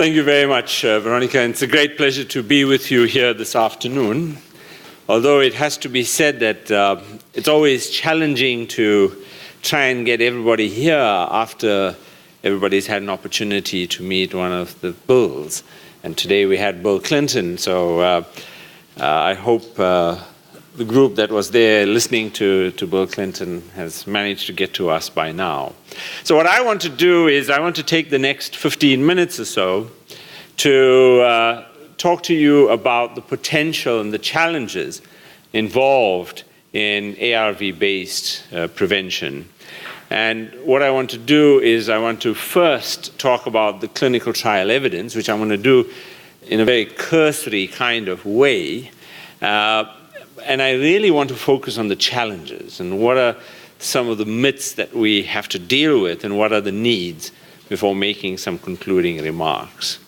Thank you very much, Veronica. And it's a great pleasure to be with you here this afternoon. Although it has to be said that it's always challenging to try and get everybody here after everybody's had an opportunity to meet one of the Bills. And today we had Bill Clinton, so I hope the group that was there listening to Bill Clinton has managed to get to us by now. So what I want to do is I want to take the next 15 minutes or so to talk to you about the potential and the challenges involved in ARV-based prevention. And what I want to do is I want to first talk about the clinical trial evidence, which I'm going to do in a very cursory kind of way. And I really want to focus on the challenges and what are some of the myths that we have to deal with and what are the needs before making some concluding remarks.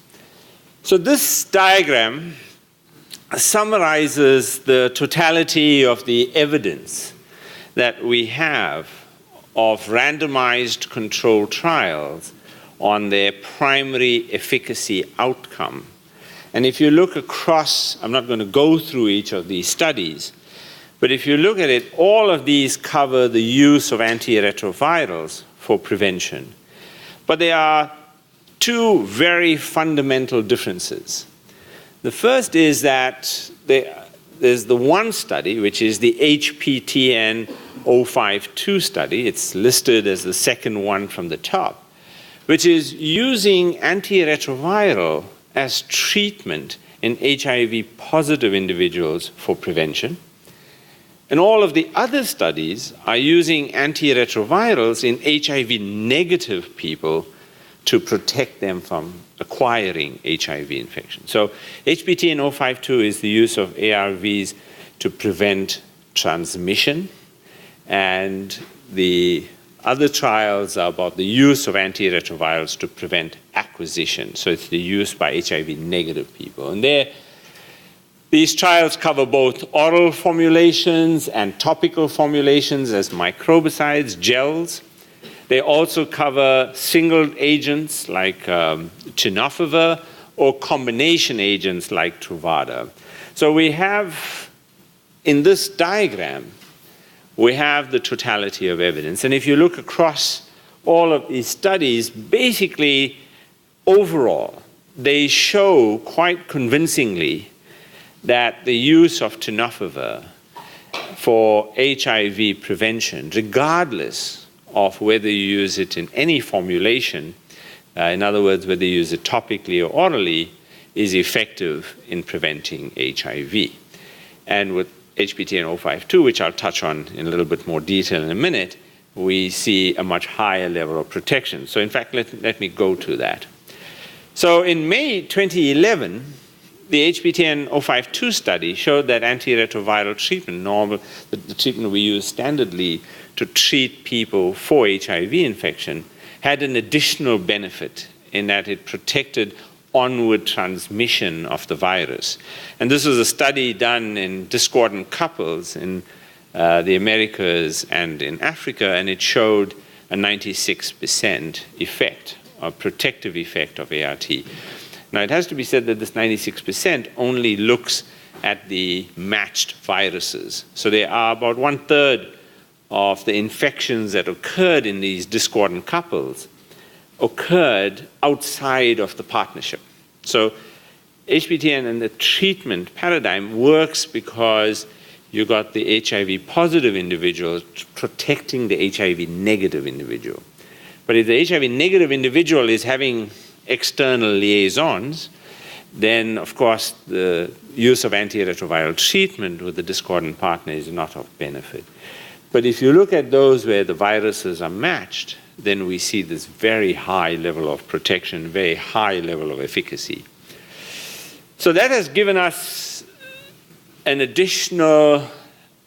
So this diagram summarizes the totality of the evidence that we have of randomized controlled trials on their primary efficacy outcome. And if you look across, I'm not going to go through each of these studies, but if you look at it, all of these cover the use of antiretrovirals for prevention. But there are two very fundamental differences. The first is that there's the one study, which is the HPTN 052 study. It's listed as the second one from the top, which is using antiretroviral as treatment in HIV-positive individuals for prevention. And all of the other studies are using antiretrovirals in HIV-negative people to protect them from acquiring HIV infection. So HPTN 052 is the use of ARVs to prevent transmission, and the other trials are about the use of antiretrovirals to prevent acquisition. So it's the use by HIV-negative people. And these trials cover both oral formulations and topical formulations as microbicides, gels. They also cover single agents like tenofovir or combination agents like Truvada. So we have, in this diagram, we have the totality of evidence. And if you look across all of these studies, basically, overall, they show quite convincingly that the use of tenofovir for HIV prevention, regardless of whether you use it in any formulation, in other words, whether you use it topically or orally, is effective in preventing HIV. And with HPTN 052, which I'll touch on in a little bit more detail in a minute, we see a much higher level of protection. So in fact, let me go to that. So in May 2011, the HPTN 052 study showed that antiretroviral treatment, the treatment we use standardly to treat people for HIV infection, had an additional benefit in that it protected onward transmission of the virus. And this was a study done in discordant couples in the Americas and in Africa, and it showed a 96% effect, a protective effect of ART. Now, it has to be said that this 96% only looks at the matched viruses. So there are about 1/3 of the infections that occurred in these discordant couples occurred outside of the partnership. So HPTN and the treatment paradigm works because you got the HIV-positive individual protecting the HIV-negative individual. But if the HIV-negative individual is having external liaisons, then of course the use of antiretroviral treatment with the discordant partner is not of benefit. But if you look at those where the viruses are matched, then we see this very high level of protection, very high level of efficacy. So that has given us an additional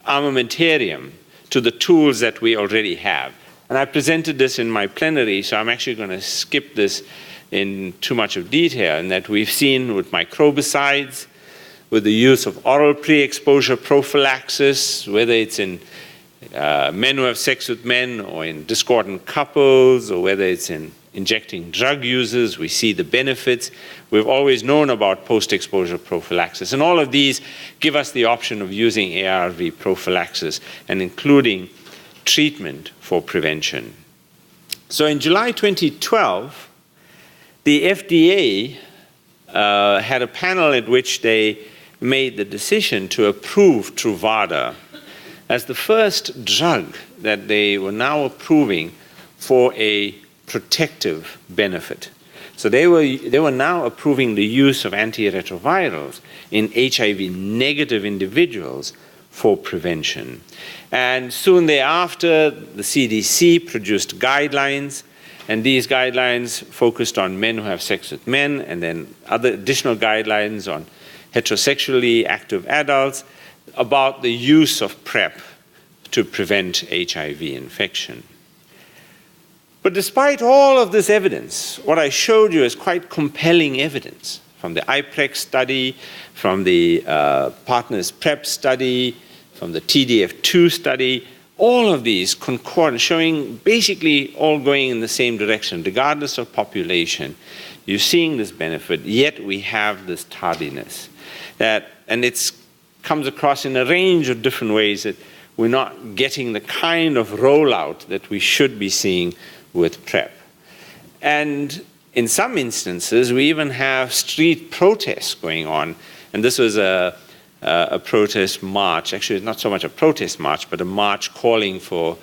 armamentarium to the tools that we already have. And I presented this in my plenary, so I'm actually going to skip this in too much of detail, in that we've seen with microbicides, with the use of oral pre-exposure prophylaxis, whether it's in men who have sex with men or in discordant couples, or whether it's in injecting drug users. We see the benefits. We've always known about post-exposure prophylaxis. And all of these give us the option of using ARV prophylaxis and including treatment for prevention. So in July 2012, the FDA had a panel at which they made the decision to approve Truvada as the first drug that they were now approving for a protective benefit. So they were now approving the use of antiretrovirals in HIV-negative individuals for prevention. And soon thereafter, the CDC produced guidelines, and these guidelines focused on men who have sex with men, and then other additional guidelines on heterosexually active adults about the use of PrEP to prevent HIV infection. But despite all of this evidence, what I showed you is quite compelling evidence from the IPREX study, from the Partners PrEP study, from the TDF2 study, all of these concord, showing basically all going in the same direction, regardless of population. You're seeing this benefit, yet we have this tardiness. And it comes across in a range of different ways that we're not getting the kind of rollout that we should be seeing with PrEP. And in some instances, we even have street protests going on. And this was a protest march. Actually, it's not so much a protest march, but a march calling for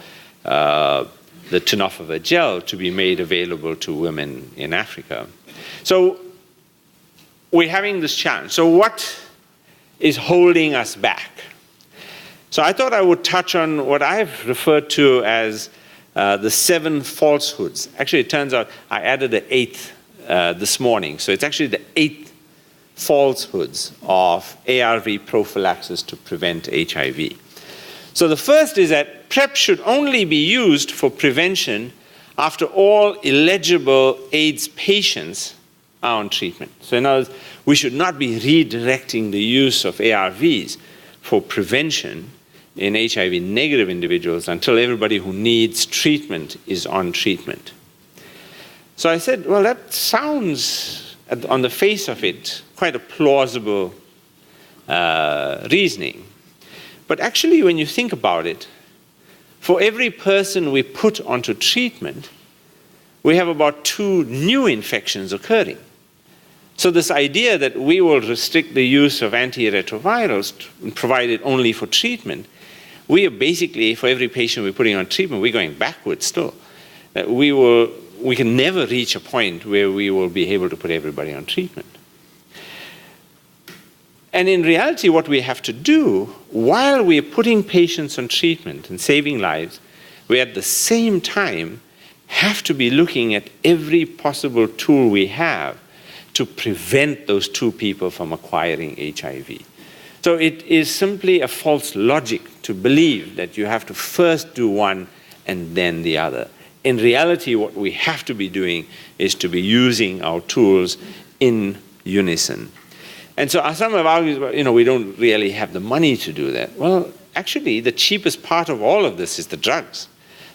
the tenofovir gel to be made available to women in Africa. So we're having this challenge. So what is holding us back? So I thought I would touch on what I've referred to as the 7 falsehoods. Actually, it turns out I added an 8th this morning. So it's actually the 8 falsehoods of ARV prophylaxis to prevent HIV. So the first is that PrEP should only be used for prevention after all eligible AIDS patients are on treatment. So in other words, we should not be redirecting the use of ARVs for prevention in HIV-negative individuals until everybody who needs treatment is on treatment. So I said, well, that sounds, on the face of it, quite a plausible reasoning. But actually, when you think about it, for every person we put onto treatment, we have about 2 new infections occurring. So this idea that we will restrict the use of antiretrovirals and provide it only for treatment, we are basically, for every patient we're putting on treatment, we're going backwards still. We can never reach a point where we will be able to put everybody on treatment. And in reality, what we have to do, while we're putting patients on treatment and saving lives, we at the same time have to be looking at every possible tool we have to prevent those 2 people from acquiring HIV. So it is simply a false logic to believe that you have to first do one and then the other. In reality, what we have to be doing is to be using our tools in unison. And so some have argued, we don't really have the money to do that. Well, actually, the cheapest part of all of this is the drugs.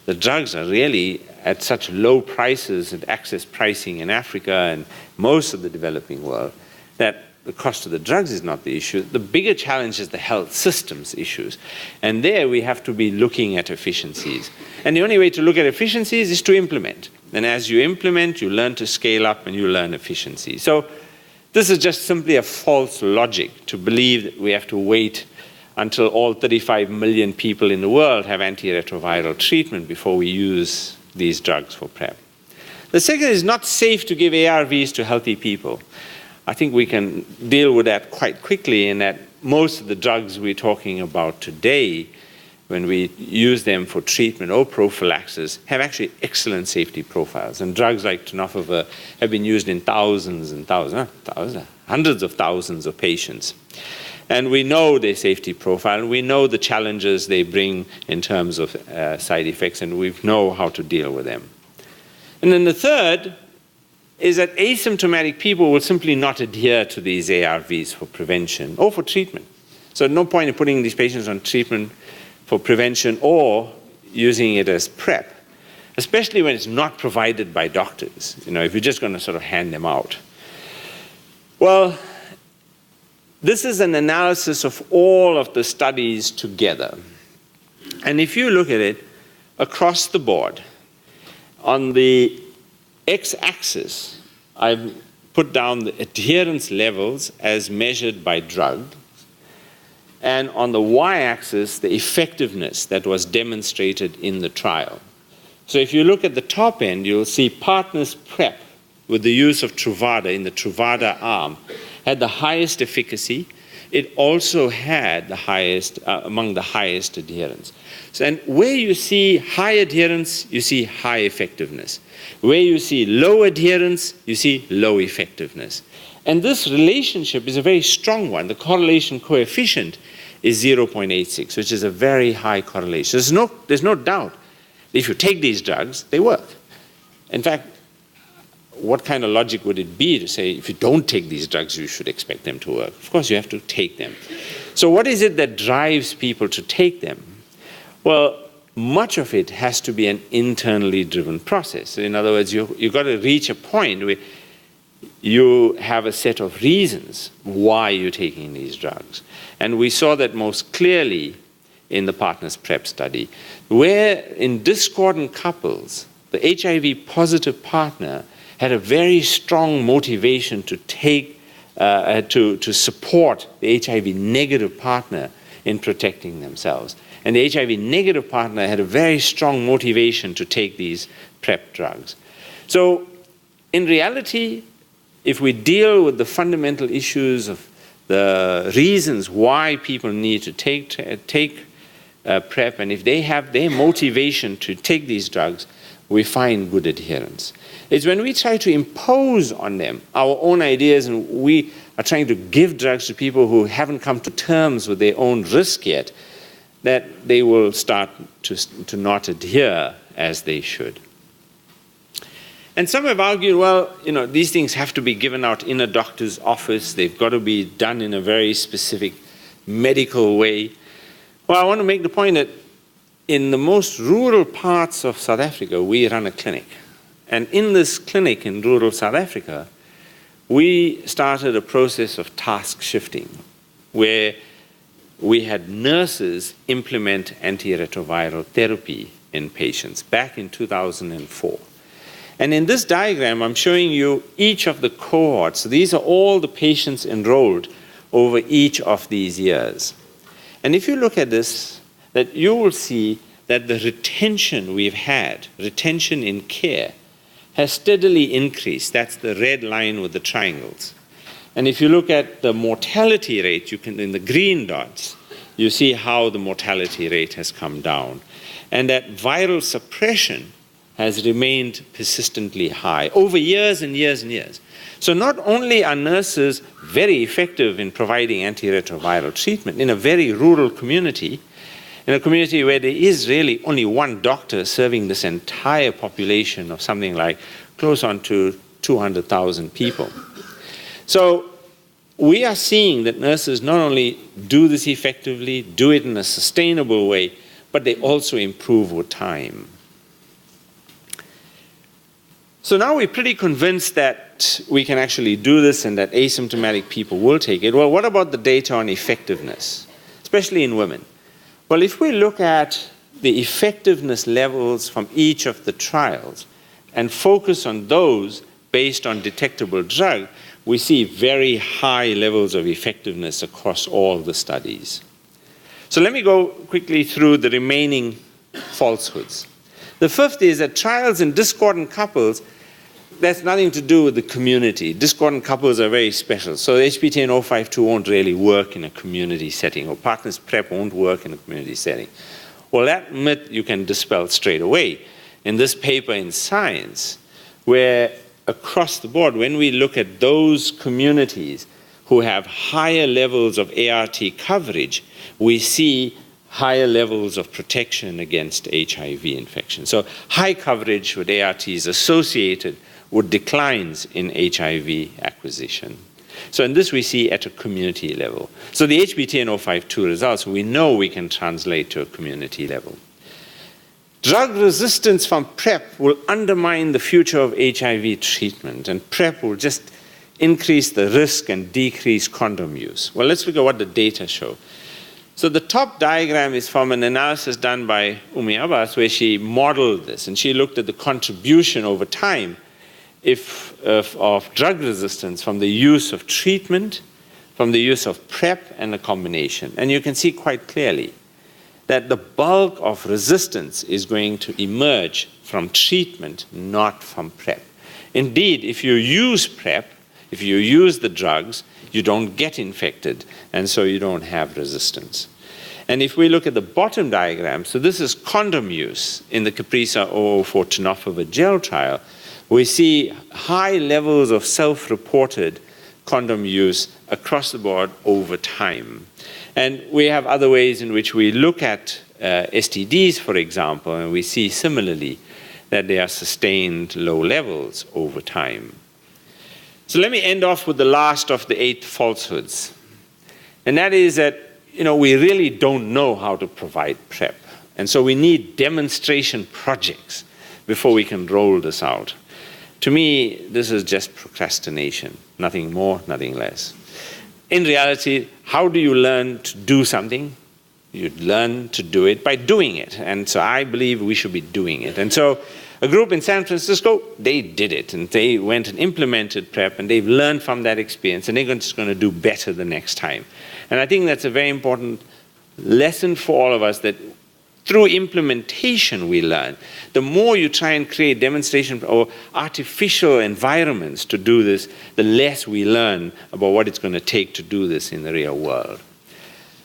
The drugs are really at such low prices and access pricing in Africa and most of the developing world that the cost of the drugs is not the issue. The bigger challenge is the health systems issues. And there we have to be looking at efficiencies. And the only way to look at efficiencies is to implement. And as you implement, you learn to scale up and you learn efficiency. So this is just simply a false logic to believe that we have to wait until all 35 million people in the world have antiretroviral treatment before we use these drugs for PrEP. The second is not safe to give ARVs to healthy people. I think we can deal with that quite quickly in that most of the drugs we're talking about today, when we use them for treatment or prophylaxis, have actually excellent safety profiles. And drugs like tenofovir have been used in thousands and thousands, hundreds of thousands of patients. And we know their safety profile, and we know the challenges they bring in terms of side effects, and we know how to deal with them. And then the third is that asymptomatic people will simply not adhere to these ARVs for prevention or for treatment. So no point in putting these patients on treatment for prevention or using it as PrEP especially when it's not provided by doctors, if you're just going to sort of hand them out. Well, this is an analysis of all of the studies together. And if you look at it across the board, on the x-axis, I've put down the adherence levels as measured by drugs, and on the y-axis, the effectiveness that was demonstrated in the trial. So if you look at the top end, you'll see Partners PrEP with the use of Truvada in the Truvada arm had the highest efficacy. It also had the highest, among the highest adherence. So, and where you see high adherence, you see high effectiveness. Where you see low adherence, you see low effectiveness. And this relationship is a very strong one. The correlation coefficient is 0.86, which is a very high correlation. There's no doubt if you take these drugs, they work. In fact, what kind of logic would it be to say if you don't take these drugs, you should expect them to work? Of course, you have to take them. So what is it that drives people to take them? Well, much of it has to be an internally driven process. In other words, you've got to reach a point where you have a set of reasons why you're taking these drugs. And we saw that most clearly in the Partners PrEP study, where in discordant couples, the HIV positive partner had a very strong motivation to take, to support the HIV negative partner in protecting themselves. And the HIV negative partner had a very strong motivation to take these PrEP drugs. So in reality, if we deal with the fundamental issues of the reasons why people need to take PrEP, and if they have their motivation to take these drugs, we find good adherence. It's when we try to impose on them our own ideas and we are trying to give drugs to people who haven't come to terms with their own risk yet, that they will start to not adhere as they should. And some have argued, well, these things have to be given out in a doctor's office. They've got to be done in a very specific medical way. Well, I want to make the point that in the most rural parts of South Africa, we run a clinic. And in this clinic in rural South Africa, we started a process of task shifting, where we had nurses implement antiretroviral therapy in patients back in 2004. And in this diagram, I'm showing you each of the cohorts. These are all the patients enrolled over each of these years. And if you look at this, that you will see that the retention we've had, retention in care, has steadily increased. That's the red line with the triangles. And if you look at the mortality rate, in the green dots, you see how the mortality rate has come down. And that viral suppression has remained persistently high over years and years and years. So not only are nurses very effective in providing antiretroviral treatment in a very rural community, in a community where there is really only one doctor serving this entire population of something like close on to 200,000 people. So we are seeing that nurses not only do this effectively, do it in a sustainable way, but they also improve with time. So now we're pretty convinced that we can actually do this and that asymptomatic people will take it. Well, what about the data on effectiveness, especially in women? Well, if we look at the effectiveness levels from each of the trials and focus on those based on detectable drug, we see very high levels of effectiveness across all the studies. So let me go quickly through the remaining falsehoods. The fifth is that trials in discordant couples, that's nothing to do with the community. Discordant couples are very special. So HPTN 052 won't really work in a community setting, or Partners PrEP won't work in a community setting. Well, that myth you can dispel straight away. In this paper in Science, where across the board, when we look at those communities who have higher levels of ART coverage, we see higher levels of protection against HIV infection. So high coverage with ART is associated with declines in HIV acquisition. So in this we see at a community level. So the HPTN 052 results, we know we can translate to a community level. Drug resistance from PrEP will undermine the future of HIV treatment, and PrEP will just increase the risk and decrease condom use. Well, let's look at what the data show. So the top diagram is from an analysis done by Umi Abbas, where she modeled this, and she looked at the contribution over time of drug resistance from the use of treatment, from the use of PrEP, and a combination. And you can see quite clearly that the bulk of resistance is going to emerge from treatment, not from PrEP. Indeed, if you use PrEP, if you use the drugs, you don't get infected, and so you don't have resistance. And if we look at the bottom diagram, so this is condom use in the Caprisa 004 tenofovir gel trial, we see high levels of self-reported condom use across the board over time. And we have other ways in which we look at STDs, for example, and we see similarly that they are sustained low levels over time. So let me end off with the last of the 8 falsehoods. And that is that, we really don't know how to provide PrEP. And so we need demonstration projects before we can roll this out. To me, this is just procrastination. Nothing more, nothing less. In reality, how do you learn to do something? You learn to do it by doing it. And so I believe we should be doing it. And so a group in San Francisco, they did it. And they went and implemented PrEP, and they've learned from that experience. And they're just going to do better the next time. And I think that's a very important lesson for all of us, that through implementation we learn. The more you try and create demonstration or artificial environments to do this, the less we learn about what it's going to take to do this in the real world.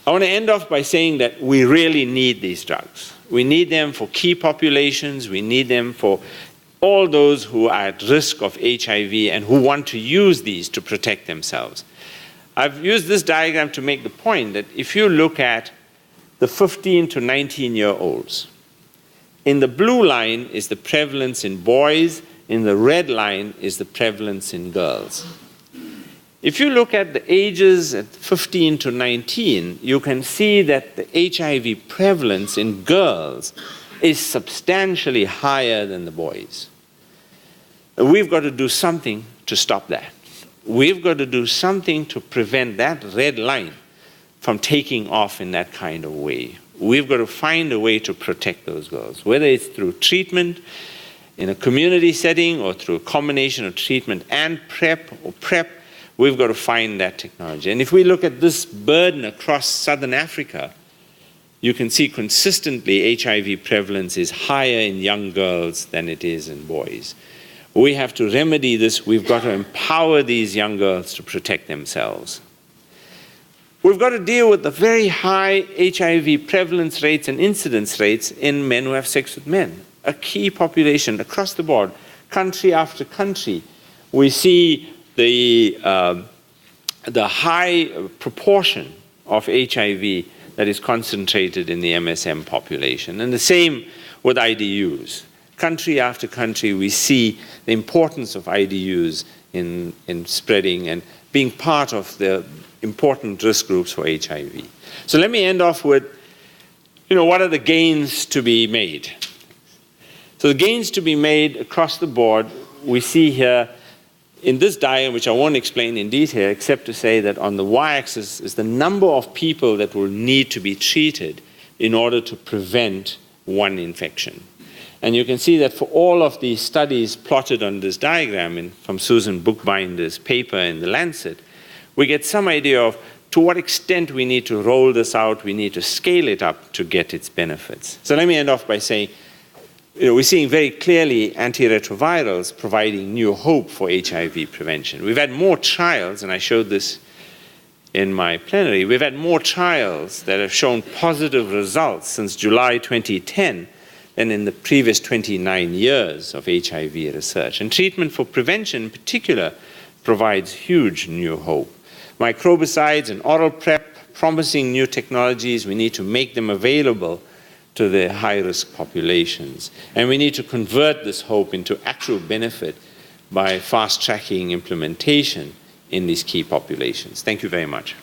I want to end off by saying that we really need these drugs. We need them for key populations. We need them for all those who are at risk of HIV and who want to use these to protect themselves. I've used this diagram to make the point that if you look at the 15 to 19-year-olds, in the blue line is the prevalence in boys, in the red line is the prevalence in girls. If you look at the ages at 15 to 19, you can see that the HIV prevalence in girls is substantially higher than the boys. We've got to do something to stop that. We've got to do something to prevent that red line from taking off in that kind of way. We've got to find a way to protect those girls, whether it's through treatment in a community setting or through a combination of treatment and PrEP or PrEP. We've got to find that technology. And if we look at this burden across Southern Africa, you can see consistently HIV prevalence is higher in young girls than it is in boys. We have to remedy this. We've got to empower these young girls to protect themselves. We've got to deal with the very high HIV prevalence rates and incidence rates in men who have sex with men. A key population across the board, country after country. We see the high proportion of HIV that is concentrated in the MSM population. And the same with IDUs. Country after country, we see the importance of IDUs in spreading and being part of the important risk groups for HIV. So let me end off with, what are the gains to be made? So the gains to be made across the board, we see here in this diagram, which I won't explain in detail, except to say that on the y-axis is the number of people that will need to be treated in order to prevent one infection. And you can see that for all of these studies plotted on this diagram from Susan Bookbinder's paper in The Lancet, we get some idea of to what extent we need to roll this out, we need to scale it up to get its benefits. So let me end off by saying, we're seeing very clearly antiretrovirals providing new hope for HIV prevention. We've had more trials, and I showed this in my plenary, we've had more trials that have shown positive results since July 2010 than in the previous 29 years of HIV research. And treatment for prevention in particular provides huge new hope. Microbicides and oral PrEP, promising new technologies, we need to make them available to the high-risk populations. And we need to convert this hope into actual benefit by fast-tracking implementation in these key populations. Thank you very much.